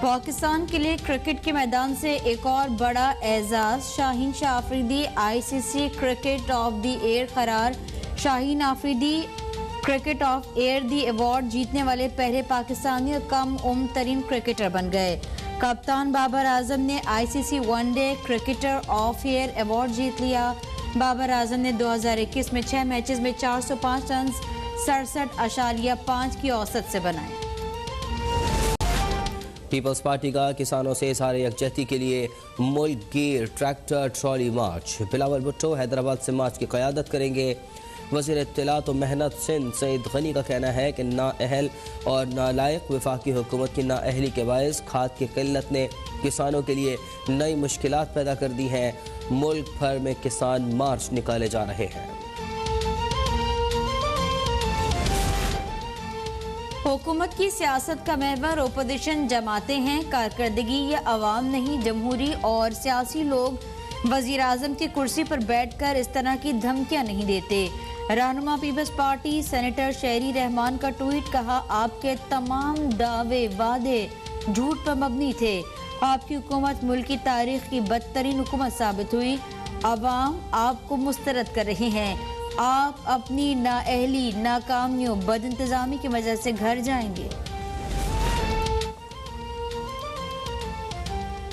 पाकिस्तान के लिए क्रिकेट के मैदान से एक और बड़ा एजाज। Shaheen Shah Afridi ICC cricket of the year करार। Shaheen Afridi cricket of year the award जीतने वाले पहले पाकिस्तानी और कम उम्र तरीन क्रिकेटर बन गए। कप्तान बाबर आजम ने ICC one day cricketer of year award जीत लिया। बाबर आजम ने 2021 में 6 मैचेस में 405 रन 67.5 की औसत से बनाए। पीपल्स पार्टी का किसानों से इज़हार यकजहती के लिए मुल्क गिर ट्रैक्टर ट्रॉली मार्च। बिलावल भुट्टो हैदराबाद से मार्च की क़यादत करेंगे। वज़ीर इत्तलात और मेहनत सिंध सईद गनी का कहना है कि नाअहल और नालायक वफाकी हुकूमत की नाअहली के बायस खाद की किल्लत ने किसानों के लिए नई मुश्किलात पैदा कर दी हैं। मुल्क भर में किसान मार्च निकाले जा रहे हैं। हुकूमत की सियासत का महवर ओपोजिशन जमाते हैं। कारकर्दगी या अवाम नहीं, जमहूरी और सियासी लोग वजीर आजम की कुर्सी पर बैठकर इस तरह की धमकियां नहीं देते। रहनुमा पीपल्स पार्टी सेनेटर शहरी रहमान का ट्वीट, कहा आपके तमाम दावे वादे झूठ पर मबनी थे। आपकी हुकूमत मुल्क की तारीख की बदतरीन हुकूमत साबित हुई। अवाम आपको मुस्तरद कर रहे हैं। आप अपनी नाअहली, नाकामियों, बदइंतजामी की वजह से घर जाएंगे।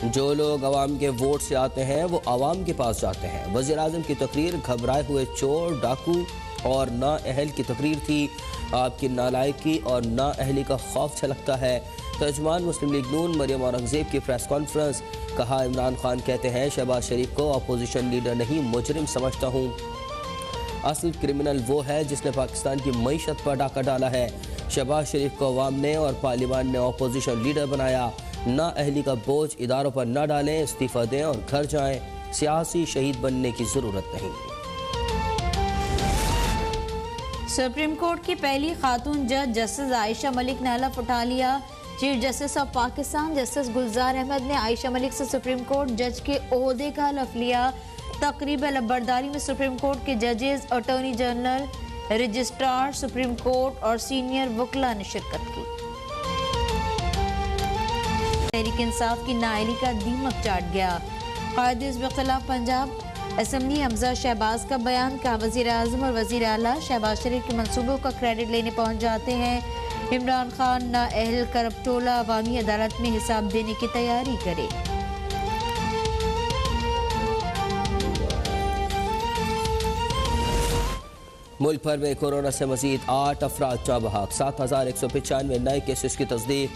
जो लोग अवाम के वोट से आते हैं वो अवाम के पास जाते हैं। वज़ीर आज़म की तकरीर घबराए हुए चोर, डाकू और नाअहल की तकरीर थी। आपकी नालायकी और नाअहली का खौफ छलकता है। तर्जुमान मुस्लिम लीग नून मरियम औरंगजेब की प्रेस कॉन्फ्रेंस, कहा इमरान खान कहते हैं शहबाज शरीफ को अपोजिशन लीडर नहीं मुजरिम समझता हूँ। असल क्रिमिनल वो है जिसने पाकिस्तान की मईशत पर डाका डाला है। शहबाज शरीफ को अवाम ने और पार्लियामान ने अपोजिशन लीडर बनाया। नाअहली का बोझ इदारों पर न डालें, इस्तीफा दें और घर जाएं। सियासी शहीद बनने की जरूरत नहीं। सुप्रीम कोर्ट की पहली खातून जज जस्टिस आयशा मलिक ने हलफ उठा लिया। Chief justice of Pakistan justice Gulzar Ahmed ने आयशा मलिक से सुप्रीम कोर्ट जज के ओहदे का हलफ लिया। तकरीब अलबरदारी में सुप्रीम कोर्ट के जजेस, attorney general, registrar supreme court और सीनियर वकला ने शिरकत की। तहरीक इंसाफ की नाअहली का दीमक चाट गया। कायदे हिज़्ब खिलाफ पंजाब असम्बली हमजा शहबाज का बयान, का वज़ीर आज़म और वज़ीर आला शहबाज शरीफ के मंसूबों का क्रेडिट लेने पहुंच जाते हैं। इमरान खान नाअहल करप्टोला अवामी अदालत में हिसाब देने की तैयारी करे। मुल्क भर में कोरोना से मजीद 8 अफराद जाँ बहक। 7195 नए केसेस की तस्दीक।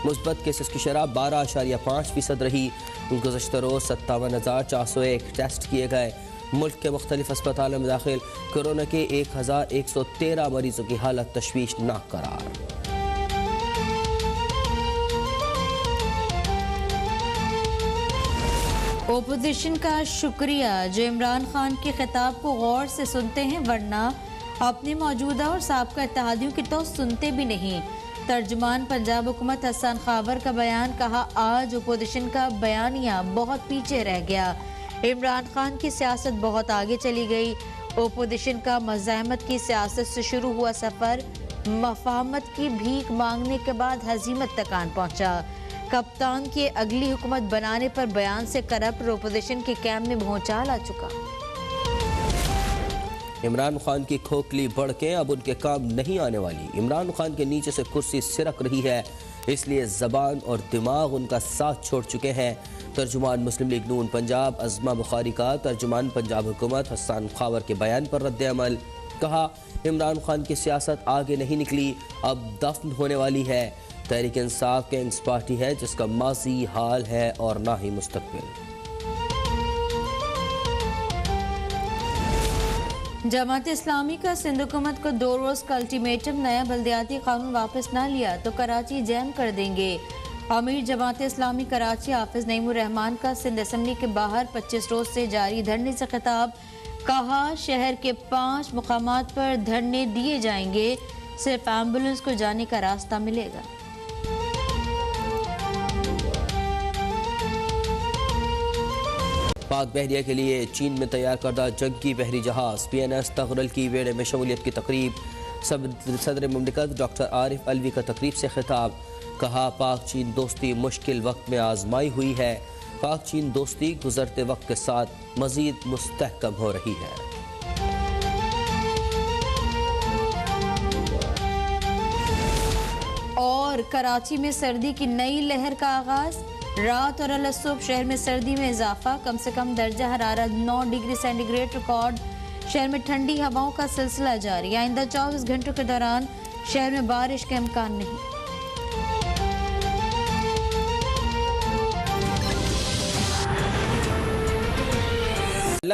मुस्बत केसेस की शरह 12.5% रही। गुज़श्ता रोज़ 57,401 टेस्ट किए गए। मुल्क के मुख्तलिफ अस्पतालों में दाखिल कोरोना के 1113 मरीजों की हालत तशवीशनाक करार। ओपोजिशन का शुक्रिया जो इमरान खान के खिताब को गौर से सुनते हैं, वरना अपने मौजूदा और साबका इत्तेहादियों की तो सुनते भी नहीं। तर्जुमान पंजाब हुकूमत हसन खावर का बयान, कहा आज ओपोजिशन का बयानिया बहुत पीछे रह गया। इमरान खान की सियासत बहुत आगे चली गई। ओपोजिशन का मज़ाहमत की सियासत से शुरू हुआ सफ़र मफाहमत की भीख मांगने के बाद हजीमत तक आन पहुँचा। कप्तान की अगली हुकूमत बनाने पर बयान से करप्ट ओपोजिशन के कैंप में भूचाल आ चुका। इमरान खान की खोखली बढ़ के अब उनके काम नहीं आने वाली। इमरान खान के नीचे से कुर्सी सिरक रही है, इसलिए ज़बान और दिमाग उनका साथ छोड़ चुके हैं। तर्जुमान मुस्लिम लीग नून पंजाब अज़मा बुखारी का तर्जुमान पंजाब हुकूमत हसन खावर के बयान पर रद्द अमल, कहा इमरान खान की सियासत आगे नहीं निकली, अब दफन होने वाली है। तहरीक इंसाफ किंग्स पार्टी है जिसका माजी हाल है और ना ही मुस्तकबिल। जमात इस्लामी का सिंध हुकूमत को 2 रोज़ का अल्टीमेटम, नया बल्दियाती कानून वापस न लिया तो कराची जैम कर देंगे। अमीर जमात इस्लामी कराची हाफिज नईमुर रहमान का सिंध असम्बली के बाहर 25 रोज से जारी धरने से खिताब, कहा शहर के 5 मुकामात पर धरने दिए जाएंगे, सिर्फ एम्बुलेंस को जाने का रास्ता मिलेगा। पाक बहरिया के लिए चीन में तैयार करदा जंगी बहरी जहाज PNS तगरल की वेड़े में शमूलियत की तकरीब। सदर मुमलिकत डॉक्टर आरिफ अलवी का तकरीब से खिताब, कहा पाक चीन दोस्ती मुश्किल वक्त में आजमाई हुई है। पाक चीन दोस्ती गुजरते वक्त के साथ मजीद मुस्तहकम हो रही है। और कराची में सर्दी की नई लहर का आगाज। रात और अलसुब शहर में सर्दी में इजाफा। कम से कम दर्जा हरारत 9 डिग्री सेंटीग्रेड रिकॉर्ड। शहर में ठंडी हवाओं का सिलसिला जारी। आइंदा 24 घंटों के दौरान शहर में बारिश का इम्कान नहीं।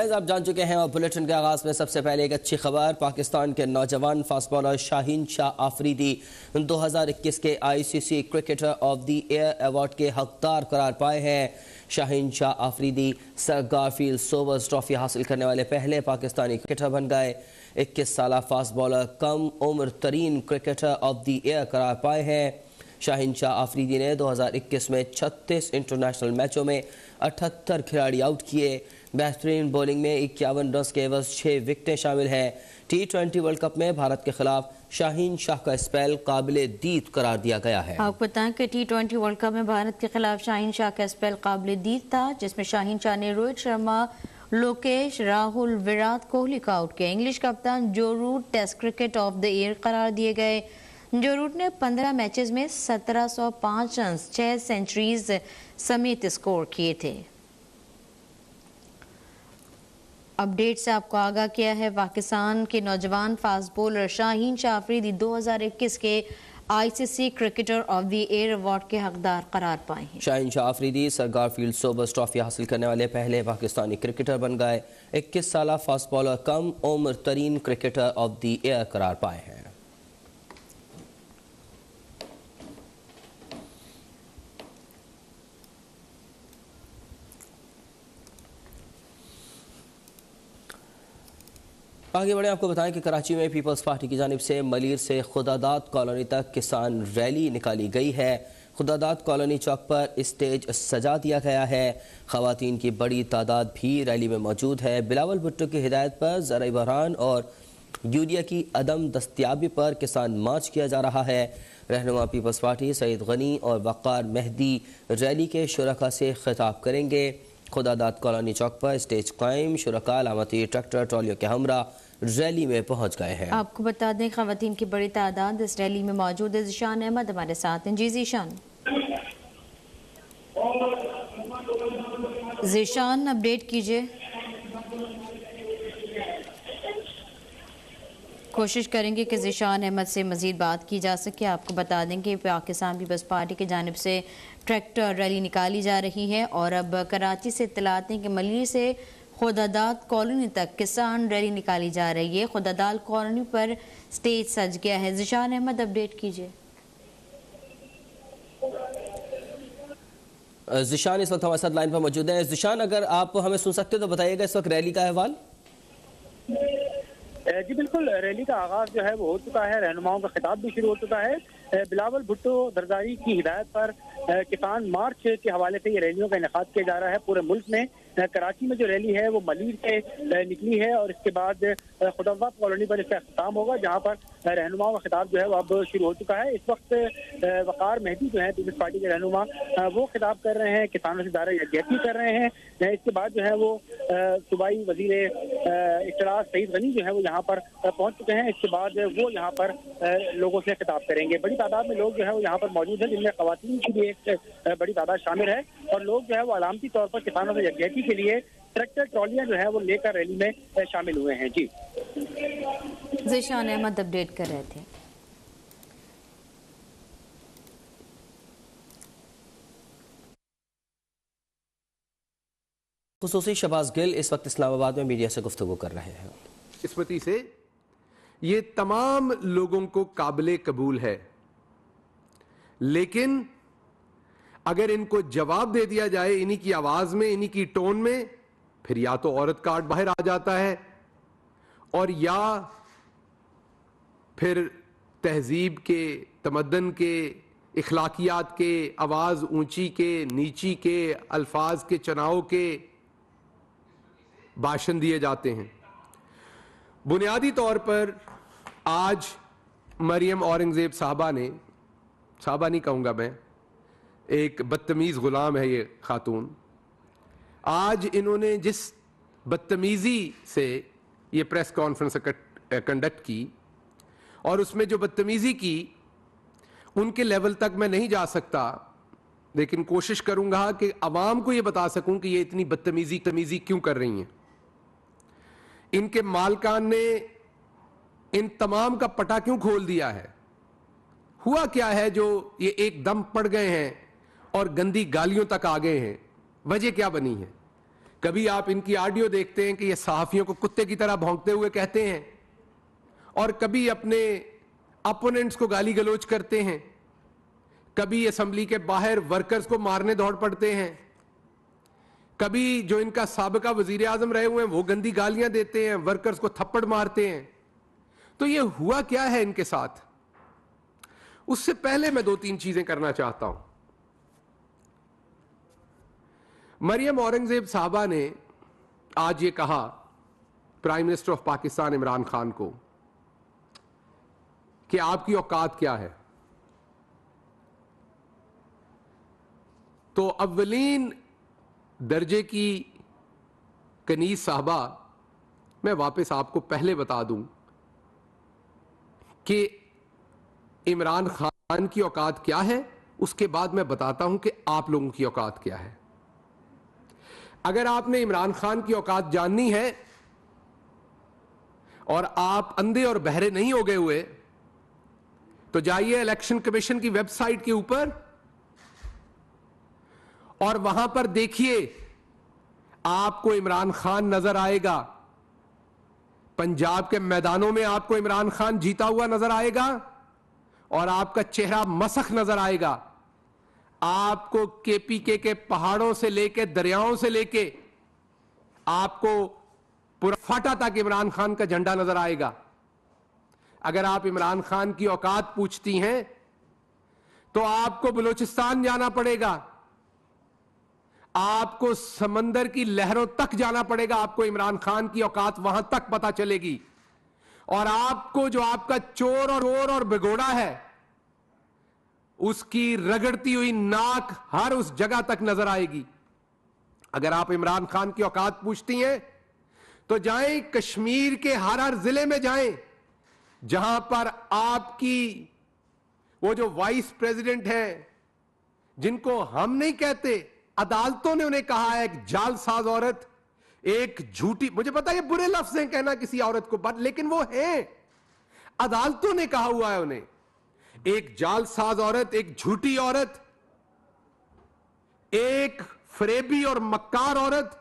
आप जान चुके हैं और बुलेटिन के आगाज में सबसे पहले एक अच्छी खबर। पाकिस्तान के नौजवान फास्ट बॉलर शाहीन शाह आफरीदी 2021 के ICC cricketer of the year award के हकदार करार पाए हैं। Shaheen Shah Afridi sir Garfield Sobers trophy हासिल करने वाले पहले पाकिस्तानी क्रिकेटर बन गए। 21 साल फास्ट बॉलर कम उम्र तरीन क्रिकेटर ऑफ द ईयर करार पाए हैं। शाहीन शाह आफरीदी ने 2021 में 36 इंटरनेशनल मैचों में 78 खिलाड़ी आउट किए। बेहतरीन बॉलिंग में 51 रन के एवज 6 विकेटें शामिल हैं। T20 वर्ल्ड कप में भारत के खिलाफ शाहीन शाह का स्पेल काबिले दीद करार दिया गया है। आपको बताएं कि T20 वर्ल्ड कप में भारत के खिलाफ शाहीन शाह का स्पेल काबिले दीद था, जिसमें शाहीन शाह ने रोहित शर्मा, लोकेश राहुल, विराट कोहली को आउट किया। इंग्लिश कप्तान Joe Root test cricket of the year करार दिए गए। जो रूट ने 15 मैचेस में 1705 रन, 6 सेंचुरीज समेत स्कोर किए थे। अपडेट से आपको आगाह किया है पाकिस्तान के नौजवान फास्ट बॉलर शाहीन शाह आफरीदी 2021 के ICC cricketer of the year award के हकदार करार पाए हैं। Shaheen Shah Afridi sir Garfield Sobers trophy हासिल करने वाले पहले पाकिस्तानी क्रिकेटर बन गए। 21 साल फास्ट बॉलर कम उम्र तरीन क्रिकेटर ऑफ द ईयर करार पाए हैं। आगे बढ़े आपको बताएं कि कराची में पीपल्स पार्टी की जानिब से मलीर से खुदादाद कॉलोनी तक किसान रैली निकाली गई है। खुदादाद कॉलोनी चौक पर स्टेज सजा दिया गया है। खवातीन की बड़ी तादाद भी रैली में मौजूद है। बिलावल भुट्टो की हिदायत पर ज़राई बहरान और यूरिया की अदम दस्तियाबी पर किसान मार्च किया जा रहा है। रहनुमा पीपल्स पार्टी सईद गनी और वक़ार मेहदी रैली के शुरका से खिताब करेंगे। खुदादाद कॉलोनी चौक पर स्टेज कायम, शुरका अलामती ट्रैक्टर ट्रॉलियों के हमरा रैली में पहुंच गए हैं। आपको बता दें खवातीन की बड़ी तादाद इस रैली में मौजूद है। ज़ीशान अहमद हमारे साथ हैं। जी ज़ीशान, ज़ीशान अपडेट कीजिए। कोशिश करेंगे कि ज़ीशान अहमद से मज़ीद बात की जा सके। आपको बता दें कि पाकिस्तान पीपल्स पार्टी की जानिब से ट्रैक्टर रैली निकाली जा रही है और अब कराची से इत्तलात हैं कि मलीर से खुदादाद कॉलोनी तक किसान रैली निकाली जा रही है। खुदादाद कॉलोनी पर स्टेज सज गया है। ज़ीशान अहमद अपडेट कीजिए। ज़ीशान इस वक्त हमारे साथ लाइन पर मौजूद है। ज़ीशान, अगर आप हमें सुन सकते हो तो बताइएगा इस वक्त रैली का अहवाल। जी बिल्कुल, रैली का आगाज जो है वो हो चुका है। रहनुमाओं का खिताब भी शुरू हो चुका है। बिलावल भुट्टो दरदारी की हिदायत पर किसान मार्च के हवाले से ये रैलियों का इनेकाद किया जा रहा है पूरे मुल्क में। कराची में जो रैली है वो मलीर से निकली है और इसके बाद खुदाबाद कॉलोनी पर इसका अख्ताम होगा, जहाँ पर रहनुमाओं का खिताब जो है वो अब शुरू हो चुका है। इस वक्त वक़ार मेहदी जो है पीपल्स पार्टी के रहनुमा वो खिताब कर रहे हैं, किसानों से दायरा यकजहती कर रहे हैं। इसके बाद जो है वो सूबाई वज़ीर इत्तलात सईद गनी जो है वो यहाँ पर पहुँच चुके हैं। इसके बाद वो यहाँ पर लोगों से खिताब करेंगे। बड़ी तादाद में लोग जो है वो यहाँ पर मौजूद है, जिनमें खवातीन की भी एक बड़ी तादाद शामिल है और लोग जो है वो अलामती तौर पर किसानों से यकजहती के लिए ट्रैक्टर ट्रॉलियां जो है वो लेकर रैली में शामिल हुए हैं। जी ज़ीशान अहमद अपडेट कर रहे थे। खुसूसी शहबाज गिल इस वक्त इस्लामाबाद में मीडिया से गुफ्तगू कर रहे हैं। किस्मती से ये तमाम लोगों को काबिले कबूल है, लेकिन अगर इनको जवाब दे दिया जाए इन्हीं की आवाज में, इन्हीं की टोन में, फिर या तो औरत कार्ड बाहर आ जाता है और या फिर तहजीब के, तमद्दन के, इखलाकियात के, आवाज ऊंची के, नीची के, अल्फाज के चनाव के भाषण दिए जाते हैं। बुनियादी तौर पर आज मरियम औरंगजेब साहबा ने साहबा नहीं कहूंगा मैं, एक बदतमीज गुलाम है ये खातून। आज इन्होंने जिस बदतमीजी से ये प्रेस कॉन्फ्रेंस कंडक्ट की और उसमें जो बदतमीजी की, उनके लेवल तक मैं नहीं जा सकता, लेकिन कोशिश करूंगा कि अवाम को ये बता सकूं कि ये इतनी बदतमीजी क्यों कर रही हैं। इनके मालकान ने इन तमाम का पटा क्यों खोल दिया है? हुआ क्या है जो ये एकदम पड़ गए हैं और गंदी गालियों तक आ गए हैं? वजह क्या बनी है? कभी आप इनकी ऑडियो देखते हैं कि ये सहाफियों को कुत्ते की तरह भौंकते हुए कहते हैं, और कभी अपने अपोनेंट्स को गाली गलौज करते हैं, कभी असेंबली के बाहर वर्कर्स को मारने दौड़ पड़ते हैं, कभी जो इनका साबिका वजीर आजम रहे हुए हैं वो गंदी गालियां देते हैं, वर्कर्स को थप्पड़ मारते हैं। तो ये हुआ क्या है इनके साथ? उससे पहले मैं 2-3 चीजें करना चाहता हूं। मरियम औरंगजेब साहबा ने आज ये कहा prime minister of Pakistan Imran Khan को कि आपकी औकात क्या है। तो अव्वलीन दर्जे की कनीज साहबा, मैं वापस आपको पहले बता दूं कि इमरान खान की औकात क्या है, उसके बाद मैं बताता हूं कि आप लोगों की औकात क्या है। अगर आपने इमरान खान की औकात जाननी है और आप अंधे और बहरे नहीं हो गए हुए, तो जाइए इलेक्शन कमीशन की वेबसाइट के ऊपर और वहां पर देखिए, आपको इमरान खान नजर आएगा। पंजाब के मैदानों में आपको इमरान खान जीता हुआ नजर आएगा और आपका चेहरा मसख नजर आएगा। आपको केपीके के पहाड़ों से लेके दरियाओं से लेके आपको पूरा फाटा तक इमरान खान का झंडा नजर आएगा। अगर आप इमरान खान की औकात पूछती हैं तो आपको बलूचिस्तान जाना पड़ेगा, आपको समंदर की लहरों तक जाना पड़ेगा, आपको इमरान खान की औकात वहां तक पता चलेगी। और आपको जो आपका चोर और भिगोड़ा है, उसकी रगड़ती हुई नाक हर उस जगह तक नजर आएगी। अगर आप इमरान खान की औकात पूछती हैं तो जाएं कश्मीर के हर जिले में जाएं जहां पर आपकी वो जो वाइस प्रेसिडेंट हैं, जिनको हम नहीं कहते, अदालतों ने उन्हें कहा है एक जालसाज औरत, एक झूठी, मुझे पता है ये बुरे लफ्ज हैं कहना किसी औरत को, बट लेकिन वो है, अदालतों ने कहा हुआ है उन्हें, एक जालसाज औरत, एक झूठी औरत, एक फरेबी और मक्कार औरत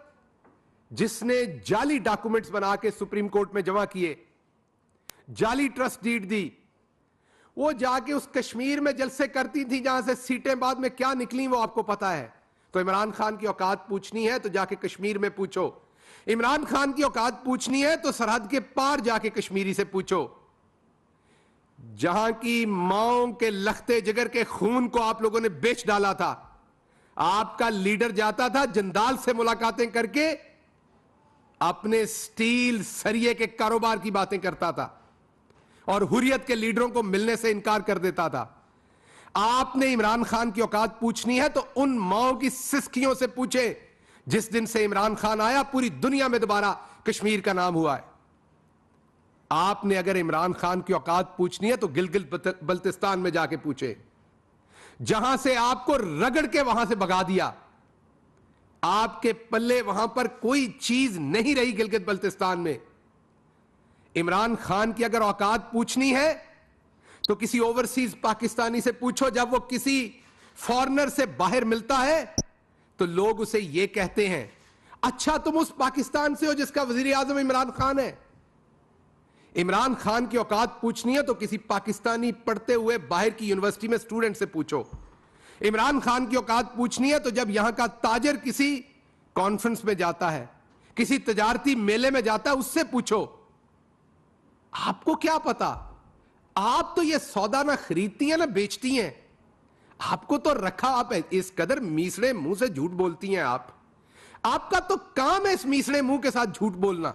जिसने जाली डॉक्यूमेंट्स बना के सुप्रीम कोर्ट में जमा किए, जाली ट्रस्ट डीड दी। वो जाके उस कश्मीर में जलसे करती थी जहां से सीटें बाद में क्या निकली वो आपको पता है। तो इमरान खान की औकात पूछनी है तो जाके कश्मीर में पूछो। इमरान खान की औकात पूछनी है तो सरहद के पार जाके कश्मीरी से पूछो, जहां की माओं के लखते जिगर के खून को आप लोगों ने बेच डाला था। आपका लीडर जाता था जंदाल से मुलाकातें करके अपने स्टील सरिये के कारोबार की बातें करता था और हुर्रियत के लीडरों को मिलने से इनकार कर देता था। आपने इमरान खान की औकात पूछनी है तो उन माओं की सिसकियों से पूछे जिस दिन से इमरान खान आया पूरी दुनिया में दोबारा कश्मीर का नाम हुआ है। आपने अगर इमरान खान की औकात पूछनी है तो गिलगित बल्तिस्तान में जाके पूछे, जहां से आपको रगड़ के वहां से भगा दिया। आपके पल्ले वहां पर कोई चीज नहीं रही गिलगित बल्तिस्तान में। इमरान खान की अगर औकात पूछनी है तो किसी ओवरसीज पाकिस्तानी से पूछो, जब वो किसी फॉरेनर से बाहर मिलता है तो लोग उसे ये कहते हैं, अच्छा तुम उस पाकिस्तान से हो जिसका वजीर आजम इमरान खान है। इमरान खान की औकात पूछनी है तो किसी पाकिस्तानी पढ़ते हुए बाहर की यूनिवर्सिटी में स्टूडेंट से पूछो। इमरान खान की औकात पूछनी है तो जब यहां का ताजर किसी कॉन्फ्रेंस में जाता है, किसी तजारती मेले में जाता है, उससे पूछो। आपको क्या पता, आप तो ये सौदा ना खरीदती हैं ना बेचती हैं। आपको तो रखा, आप इस कदर मीसड़े मुंह से झूठ बोलती हैं। आपका तो काम है इस मीसड़े मुंह के साथ झूठ बोलना।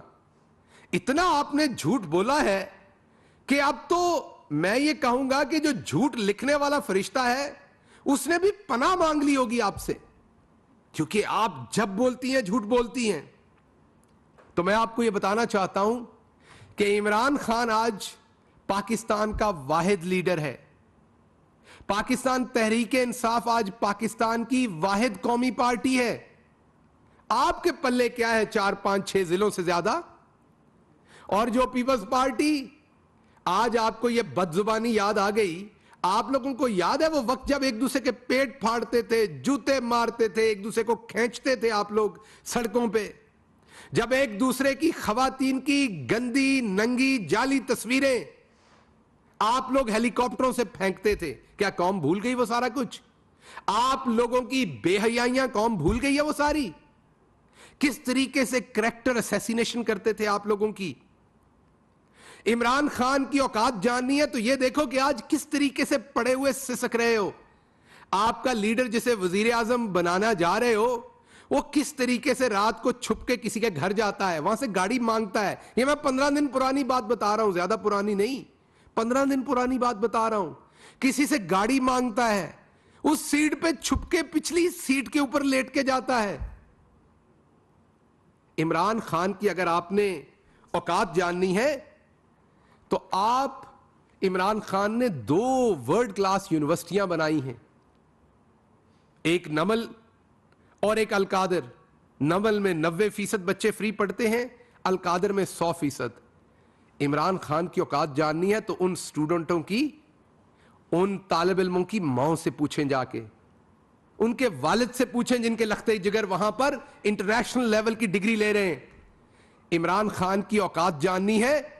इतना आपने झूठ बोला है कि अब तो मैं ये कहूंगा कि जो झूठ लिखने वाला फरिश्ता है उसने भी पनाह मांग ली होगी आपसे, क्योंकि आप जब बोलती हैं झूठ बोलती हैं। तो मैं आपको यह बताना चाहता हूं कि इमरान खान आज पाकिस्तान का वाहिद लीडर है। पाकिस्तान तहरीक इंसाफ आज पाकिस्तान की वाहिद कौमी पार्टी है। आपके पल्ले क्या है 4, 5, 6 जिलों से ज्यादा? और जो पीपल्स पार्टी, आज आपको यह बदजुबानी याद आ गई। आप लोगों को याद है वो वक्त जब एक दूसरे के पेट फाड़ते थे, जूते मारते थे, एक दूसरे को खींचते थे आप लोग सड़कों पे, जब एक दूसरे की खवातीन की गंदी नंगी जाली तस्वीरें आप लोग हेलीकॉप्टरों से फेंकते थे? क्या कौम भूल गई वो सारा कुछ? आप लोगों की बेहयाइयां कौम भूल गई है वो सारी? किस तरीके से कैरेक्टर असैसिनेशन करते थे आप लोगों की? इमरान खान की औकात जाननी है तो यह देखो कि आज किस तरीके से पड़े हुए सिसक रहे हो। आपका लीडर जिसे वजीर आजम बनाना जा रहे हो, वो किस तरीके से रात को छुप के किसी के घर जाता है, वहां से गाड़ी मांगता है। ये मैं 15 दिन पुरानी बात बता रहा हूं, ज्यादा पुरानी नहीं, 15 दिन पुरानी बात बता रहा हूं। किसी से गाड़ी मांगता है, उस सीट पे छुप के पिछली सीट के ऊपर लेट के जाता है। इमरान खान की अगर आपने औकात जाननी है तो आप, इमरान खान ने 2 वर्ल्ड क्लास यूनिवर्सिटियां बनाई हैं, एक नमल और एक अलकादर। नमल में 90% बच्चे फ्री पढ़ते हैं, अलकादर में 100%। इमरान खान की औकात जाननी है तो उन स्टूडेंटों की, उन तालिब इल्मों की मां से पूछें, जाके उनके वालिद से पूछें जिनके लख्ते जिगर वहां पर इंटरनेशनल लेवल की डिग्री ले रहे हैं। इमरान खान की औकात जाननी है